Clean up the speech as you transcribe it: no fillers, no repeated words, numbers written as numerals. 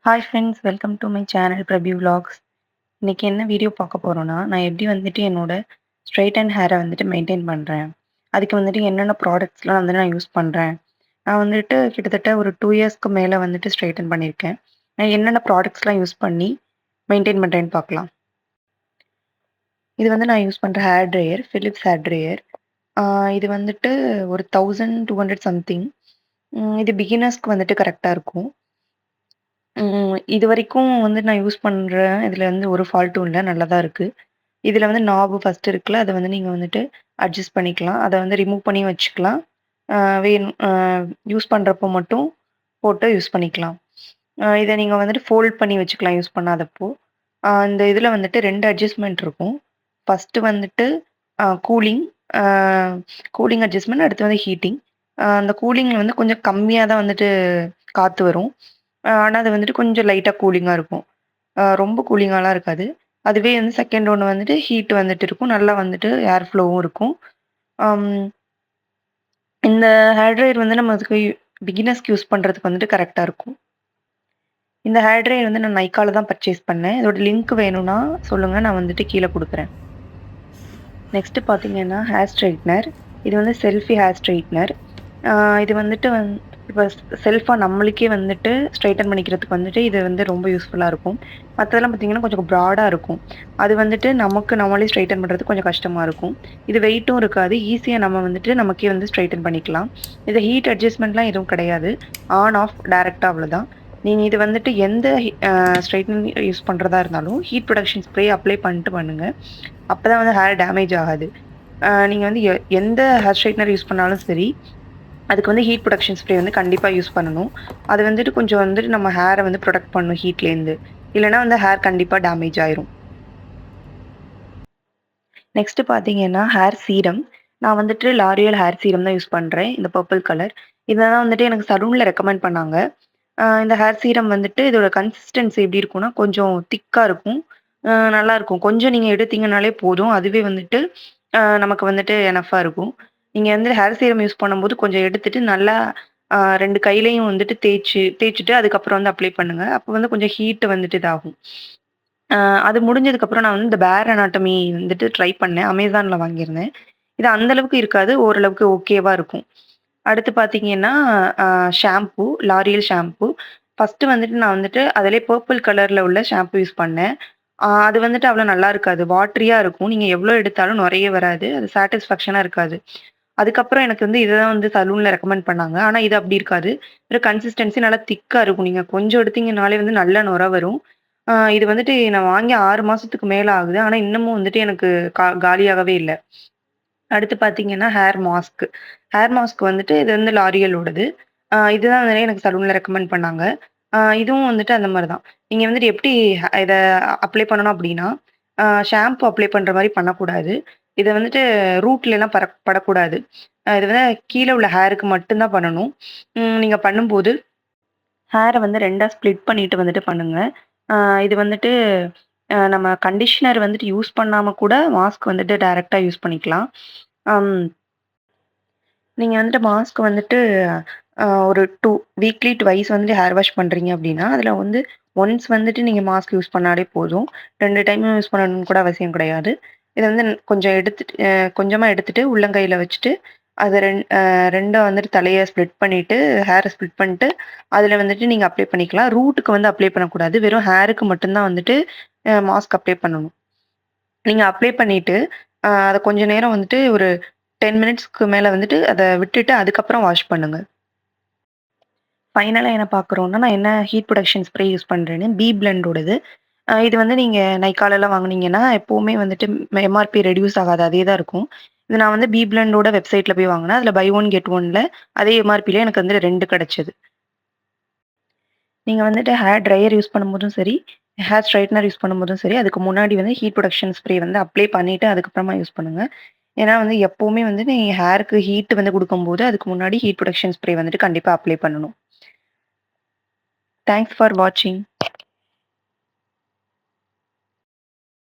Hi friends, welcome to my channel Prabhi vlogs. இன்னைக்கு என்ன video பார்க்க போறோம்னா, நான் எப்படி வந்துட்டு என்னோட ஸ்ட்ரெய்ட் அண்ட் ஹேரை வந்துட்டு மெயின்டைன் பண்ணுறேன். அதுக்கு வந்துட்டு என்னென்ன ப்ராடக்ட்ஸ்லாம் வந்து நான் யூஸ் பண்ணுறேன். நான் வந்துட்டு கிட்டத்தட்ட ஒரு 2 இயர்ஸ்க்கு மேலே வந்துட்டு ஸ்ட்ரெய்டன் பண்ணியிருக்கேன். நான் என்னென்ன ப்ராடக்ட்ஸ்லாம் யூஸ் பண்ணி மெயின்டைன் பண்ணுறேன்னு பார்க்கலாம். இது வந்து நான் யூஸ் பண்ணுற hair dryer, Philips hair dryer. இது வந்துட்டு ஒரு 1200 சம்திங். இது பிகினர்ஸ்க்கு வந்துட்டு கரெக்ட்டா இருக்கும். இதுவரைக்கும் வந்து நான் யூஸ் பண்றேன். இதுல வந்து ஒரு ஃபால்ட்டும் இல்ல. நல்லா தான் இருக்கு. இதுல வந்து நாபு ஃபர்ஸ்ட் இருக்குல்ல, அத வந்து நீங்க வந்துட்டு அட்ஜஸ்ட் பண்ணிக்கலாம். அத வந்து ரிமூவ் பண்ணி வச்சுக்கலாம். அ வேணும் யூஸ் பண்றப்போ மட்டும் போட்டு யூஸ் பண்ணிக்கலாம். இத நீங்க வந்துட்டு ஃபோல்ட் பண்ணி வச்சுக்கலாம் யூஸ் பண்ணாதப்போ. இந்த இதுல வந்துட்டு 2 அட்ஜஸ்ட்மென்ட் இருக்கும். ஃபர்ஸ்ட்டு வந்துட்டு கூலிங் அ கூலிங் அட்ஜஸ்ட்மென்ட் அடுத்து வந்து ஹீட்டிங். அந்த கூலிங்ல வந்து கொஞ்சம் கம்மியா தான் வந்துட்டு காத்து வரும். ஆனா அது வந்துட்டு கொஞ்சம் லைட்டா கூலிங்கா இருக்கும். ரொம்ப கூலிங்காலாம் இருக்காது. அதுவே வந்து செகண்ட் ஒண்ணு வந்துட்டு ஹீட் வந்துட்டு இருக்கும். நல்லா வந்துட்டு ஏர் ஃப்ளோவும் இருக்கும். அம் இந்த ஹேர் ட்ரையர் வந்து நமக்கு பிகினர்ஸ்க்கு யூஸ் பண்றதுக்கு வந்துட்டு கரெக்ட்டா இருக்கும். இந்த ஹேர் ட்ரையர் வந்து நான் நைக்கால தான் பர்ச்சேஸ் பண்ணேன். இதோட லிங்க் வேணும்னா சொல்லுங்க. நான் வந்துட்டு கீழ குடுக்குறேன். நெக்ஸ்ட் பார்த்தீங்கன்னா, ஹேர் ஸ்ட்ரெய்ட்னர். இது வந்து செல்ஃபி ஹேர் ஸ்ட்ரெய்ட்னர். ஆ இது வந்துட்டு இப்ப செல்ஃபா நம்மளுக்கே வந்துட்டு ஸ்ட்ரெய்ட்டன் பண்ணிக்கிறதுக்கு வந்துட்டு இது வந்து ரொம்ப யூஸ்ஃபுல்லா இருக்கும். மத்ததெல்லாம் பார்த்தீங்கன்னா, கொஞ்சம் ப்ராடா இருக்கும். அது வந்துட்டு நமக்கு நம்மளே ஸ்ட்ரெய்ட்டன் பண்றதுக்கு கொஞ்சம் கஷ்டமா இருக்கும். இது வெயிட்டும் இருக்காது. ஈஸியா நம்ம வந்துட்டு நமக்கே வந்து ஸ்ட்ரெய்ட்டன் பண்ணிக்கலாம். இது ஹீட் அட்ஜஸ்ட்மென்ட்லாம் எதுவும் கிடையாது. ஆன், ஆஃப் டைரக்ட்டா அவ்வளோதான். நீங்க இது வந்துட்டு எந்த ஸ்ட்ரெய்ட்னிங் யூஸ் பண்றதா இருந்தாலும், ஹீட் ப்ரொடக்ஷன் ஸ்ப்ரே அப்ளை பண்ணிட்டு பண்ணுங்க. அப்பதான் வந்து ஹேர் டேமேஜ் ஆகாது. நீங்க வந்து எந்த ஹேர் ஸ்ட்ரெய்ட்னர் யூஸ் பண்ணாலும் சரி, அதுக்கு வந்து ஹீட் ப்ரொடக்ஷன் ஸ்ப்ரே வந்து கண்டிப்பா யூஸ் பண்ணணும். அது வந்துட்டு கொஞ்சம் வந்துட்டு நம்ம ஹேர வந்து புரொடெக்ட் பண்ணும் ஹீட்லேருந்து. இல்லன்னா வந்து ஹேர் கண்டிப்பா டேமேஜ் ஆயிரும். நெக்ஸ்ட் பார்த்தீங்கன்னா, ஹேர் சீரம். நான் வந்துட்டு லாரியல் ஹேர் சீரம் தான் யூஸ் பண்றேன். இந்த பர்பிள் கலர். இத தான் வந்துட்டு எனக்கு சலூன்ல ரெக்கமெண்ட் பண்ணாங்க. இந்த ஹேர் சீரம் வந்துட்டு இதோட கன்சிஸ்டன்சி எப்படி இருக்கும்னா, கொஞ்சம் திக்கா இருக்கும். நல்லாருக்கும். கொஞ்சம் நீங்க எடுத்தீங்கனாலே போதும். அதுவே வந்துட்டு நமக்கு வந்துட்டு எனஃப்பா இருக்கும். நீங்க வந்து ஹேர் சீரம் யூஸ் பண்ணும்போது கொஞ்சம் எடுத்துட்டு நல்லா 2 கையிலயும் வந்துட்டு தேய்ச்சுட்டு அதுக்கப்புறம் வந்து அப்ளை பண்ணுங்க. அப்போ வந்து கொஞ்சம் ஹீட் வந்துட்டு இதாகும். அ அது முடிஞ்சதுக்கப்புறம் நான் வந்து இந்த பேர் அனாட்டமி வந்துட்டு ட்ரை பண்ணேன். அமேசான்ல வாங்கியிருந்தேன். இது அந்த அளவுக்கு இருக்காது. ஓரளவுக்கு ஓகேவா இருக்கும். அடுத்து பார்த்தீங்கன்னா, அ ஷாம்பூ, லாரியல் ஷாம்பூ. ஃபர்ஸ்ட்டு வந்துட்டு நான் வந்துட்டு அதிலயே பர்பிள் கலர்ல உள்ள ஷாம்பூ யூஸ் பண்ணேன். அது வந்துட்டு அவ்வளோ நல்லா இருக்காது. வாட்டரியா இருக்கும். நீங்க எவ்வளோ எடுத்தாலும் நுரையே வராது. அது சாட்டிஸ்ஃபேக்ஷனா இருக்காது. அதுக்கப்புறம் எனக்கு வந்து இத தான் வந்து சலூன்ல ரெக்கமெண்ட் பண்ணாங்க. ஆனா இது அப்படி இருக்காது. ஒரு கன்சிஸ்டன்சி நல்லா திக்கா இருக்கும். நீங்க கொஞ்சம் எடுத்தீங்கனாலே வந்து நல்ல நுரை வரும். இது வந்துட்டு நான் வாங்கி 6 மாசத்துக்கு மேல ஆகுது. ஆனா இன்னமும் வந்துட்டு எனக்கு காலியாகவே இல்ல. அடுத்து பார்த்தீங்கன்னா, ஹேர் மாஸ்க். ஹேர் மாஸ்க் வந்துட்டு இது வந்து லாரியலோடது. இதுதான் வந்து எனக்கு சலூன்ல ரெக்கமெண்ட் பண்ணாங்க. இதுவும் வந்துட்டு அந்த மாரி தான். நீங்க வந்துட்டு எப்படி இத அப்ளை பண்ணணும் அப்டின்னா, ஷாம்பு அப்ளை பண்ற மாரி பண்ணக்கூடாது. இத வந்துட்டு ரூட்லலாம் படக்கூடாது. இது வந்து கீழ உள்ள ஹேருக்கு மட்டும் தான் பண்ணணும். நீங்க பண்ணும்போது ஹேர வந்து 2ஆ ஸ்ப்ளிட் பண்ணிட்டு வந்துட்டு பண்ணுங்க. அ இது வந்துட்டு நம்ம கண்டிஷனர் வந்துட்டு யூஸ் பண்ணாம கூட மாஸ்க் வந்துட்டு டைரக்ட்டா யூஸ் பண்ணிக்கலாம். அம் நீங்க வந்துட்டு மாஸ்க் வந்துட்டு ஒரு வீக்லி ட்வைஸ் வந்துட்டு ஹேர் வாஷ் பண்றீங்க அப்டின்னா, அதுல வந்து ஒன்ஸ் வந்துட்டு நீங்க மாஸ்க் யூஸ் பண்ணாலே போதும். 2 டைம் யூஸ் பண்ணணும்னு கூட அவசியம் கிடையாது. இத வந்து கொஞ்சம் எடுத்துட்டு கொஞ்சமா எடுத்துட்டு உள்ளங்கையில வச்சுட்டு, அத 2ஆ வந்துட்டு தலைய ஸ்ப்ளிட் பண்ணிட்டு, ஹேர ஸ்ப்ளிட் பண்ணிட்டு, அதுல வந்துட்டு நீங்க அப்ளை பண்ணிக்கலாம். ரூட்டுக்கு வந்து அப்ளை பண்ணக்கூடாது. வெறும் ஹேருக்கு மட்டும் தான் வந்துட்டு மாஸ்க் அப்ளை பண்ணணும். நீங்க அப்ளை பண்ணிட்டு, அத கொஞ்ச நேரம் வந்துட்டு ஒரு 10 மினிட்ஸ்க்கு மேல வந்துட்டு அத விட்டுட்டு அதுக்கப்புறம் வாஷ் பண்ணுங்க. ஃபைனலா என்ன பார்க்குறோம்னா, நான் என்ன ஹீட் ப்ரொடக்ஷன் ஸ்ப்ரே யூஸ் பண்றேன்னு பி பிளெண்டோடது. இது வந்து நீங்க நைக்காலலாம் வாங்குனீங்கன்னா, எப்பவுமே வந்துட்டு எம்ஆர்பி ரெட்யூஸ் ஆகாது. அதே தான் இருக்கும். இது நான் வந்து பி பிளெண்டோட வெப்சைட்ல போய் வாங்குனேன். அதுல பை ஒன் கெட் ஒன்ல அதே எம்ஆர்பில எனக்கு வந்து 2 கிடைச்சது. நீங்க வந்துட்டு ஹேர் ட்ரையர் யூஸ் பண்ணும்போதும் சரி, ஹேர் ஸ்ட்ரெய்ட்டனர் யூஸ் பண்ணும்போதும் சரி, அதுக்கு முன்னாடி வந்து ஹீட் ப்ரொடக்ஷன் ஸ்ப்ரே வந்து அப்ளை பண்ணிட்டு அதுக்கப்புறமா யூஸ் பண்ணுங்க. ஏன்னா வந்து எப்பவுமே வந்து நீங்க ஹேருக்கு ஹீட் வந்து குடுக்கும்போது, அதுக்கு முன்னாடி ஹீட் ப்ரொடக்ஷன் ஸ்ப்ரே வந்துட்டு கண்டிப்பா அப்ளை பண்ணணும். தேங்க்ஸ் ஃபார் வாட்சிங்.